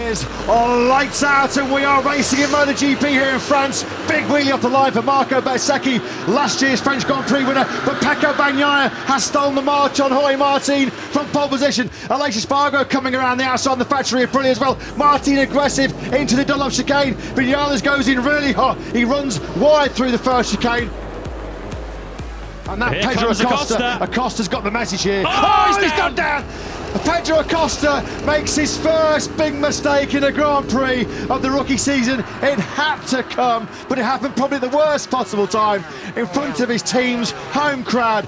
is lights out, and we are racing in MotoGP here in France. Big wheelie off the line for Marco Bezzecchi, last year's French Grand Prix winner, but Pecco Bagnaia has stolen the march on Jorge Martin from pole position. Aleix Espargaro coming around the outside of the factory of brilliant as well. Martin aggressive into the Dunlop chicane. Vinales goes in really hot. He runs wide through the first chicane. And that Pedro Acosta. Acosta's got the message here. Oh, he's gone down. Pedro Acosta makes his first big mistake in a Grand Prix of the rookie season. It had to come, but it happened probably at the worst possible time in front of his team's home crowd.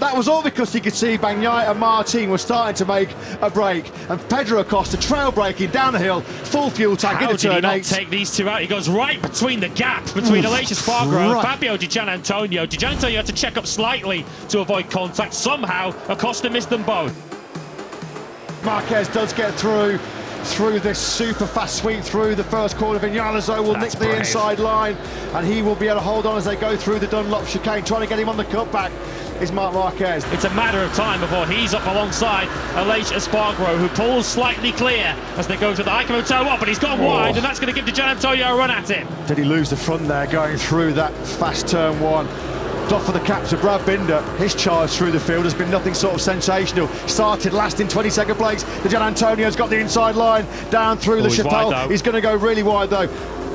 That was all because he could see Bagnaia and Martin were starting to make a break. And Pedro Acosta trail braking down the hill, full fuel tank into turn 8. How did he not take these two out? He goes right between the gap between Aleix Espargaro and Fabio Di Giannantonio. Di Giannantonio had to check up slightly to avoid contact. Somehow Acosta missed them both. Marquez does get through this super fast sweep through the first corner. Vinales will nick the inside line, and he will be able to hold on as they go through the Dunlop chicane. Trying to get him on the cutback is Marc Marquez. It's a matter of time before he's up alongside Aleix Espargaro, who pulls slightly clear as they go to the Icon Tower, but he's gone wide, and that's going to give Di Giannantonio a run at him. Did he lose the front there going through that fast turn 1? Off for the capture, Brad Binder. His charge through the field has been nothing sort of sensational. Started last in 22nd place. Di Giannantonio's got the inside line down through the Chapelle. He's going to go really wide though.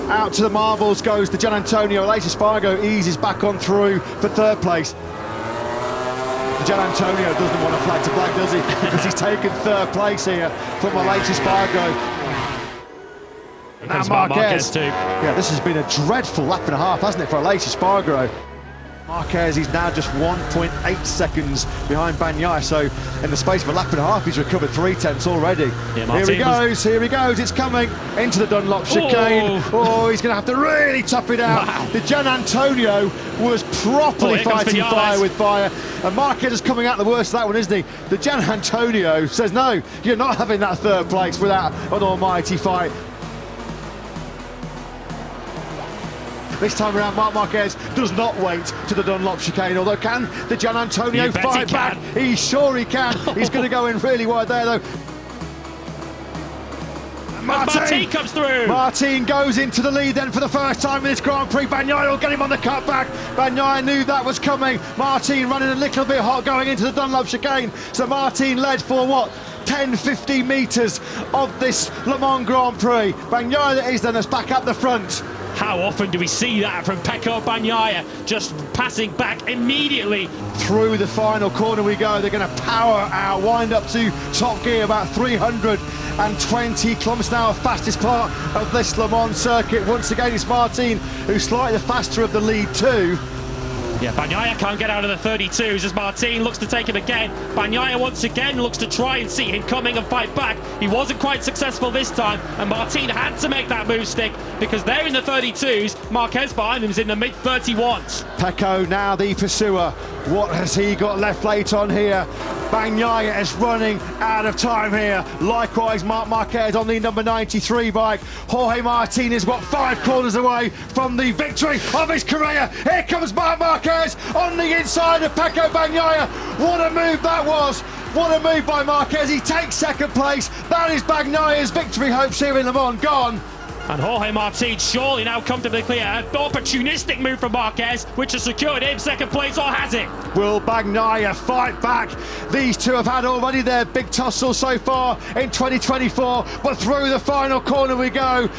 Out to the marbles goes Di Giannantonio. Aleix Espargaro eases back on through for 3rd place. Di Giannantonio doesn't want to flag to black, does he? Because he's taken 3rd place here from Aleix Espargaro. Now Marquez too. Yeah, this has been a dreadful lap and a half, hasn't it, for Aleix Espargaro? Marquez, he's now just 1.8 seconds behind Bagnaia, so in the space of a lap and a half he's recovered 3/10 already. Yeah, here he goes, it's coming into the Dunlop chicane. Oh, he's going to have to really tough it out. Wow. The Giannantonio was properly fighting fire with fire, and Marquez is coming out the worst of that one, isn't he? The Giannantonio says, no, you're not having that 3rd place without an almighty fight. This time around, Marc Marquez does not wait to the Dunlop chicane, although can the Giannantonio fight back? He's sure he can. He's going to go in really wide there, though. Martin comes through. Martin goes into the lead then for the first time in this Grand Prix. Bagnaia will get him on the cutback. Bagnaia knew that was coming. Martin running a little bit hot going into the Dunlop chicane. So Martin led for what? 10-15 metres of this Le Mans Grand Prix. Bagnaia that is then is back up the front. How often do we see that from Pecco Bagnaia, just passing back immediately? Through the final corner we go. They're going to power out, wind up to top gear, about 320 kilometres an hour, fastest part of this Le Mans circuit. Once again, it's Martin who's slightly the faster of the lead too. Yeah, Bagnaia can't get out of the 32s as Martin looks to take him again. Bagnaia once again looks to try and see him coming and fight back. He wasn't quite successful this time, and Martin had to make that move stick because they're in the 32s. Marquez behind them is in the mid-31s. Pecco now the pursuer. What has he got left late on here? Bagnaia is running out of time here. Likewise, Marc Marquez on the number 93 bike. Jorge Martin is 5 corners away from the victory of his career. Here comes Marc Marquez on the inside of Pecco Bagnaia. What a move that was. What a move by Marquez. He takes 2nd place. That is Bagnaia's victory hopes here in Le Mans gone. And Jorge Martin surely now comfortably clear. An opportunistic move from Marquez, which has secured him 2nd place, or has it? Will Bagnaia fight back? These two have had already their big tussle so far in 2024, but through the final corner we go.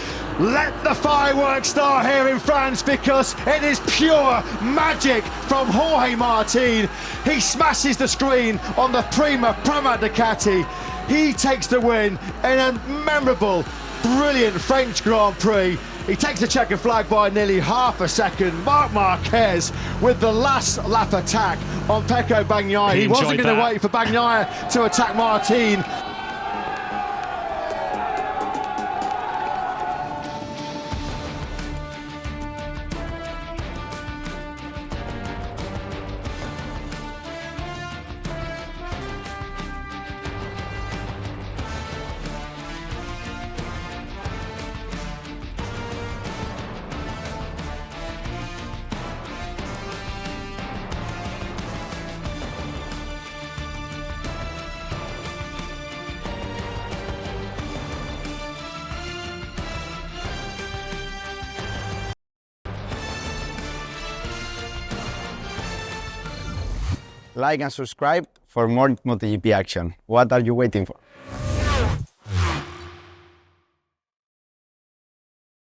Let the fireworks start here in France, because it is pure magic from Jorge Martin. He smashes the screen on the Prima Ducati. He takes the win in a memorable, brilliant French Grand Prix. He takes the checkered flag by nearly half a second. Marc Marquez with the last lap attack on Pecco Bagnaia. He wasn't going to wait for Bagnaia to attack Martin. like and subscribe for more MotoGP action. What are you waiting for?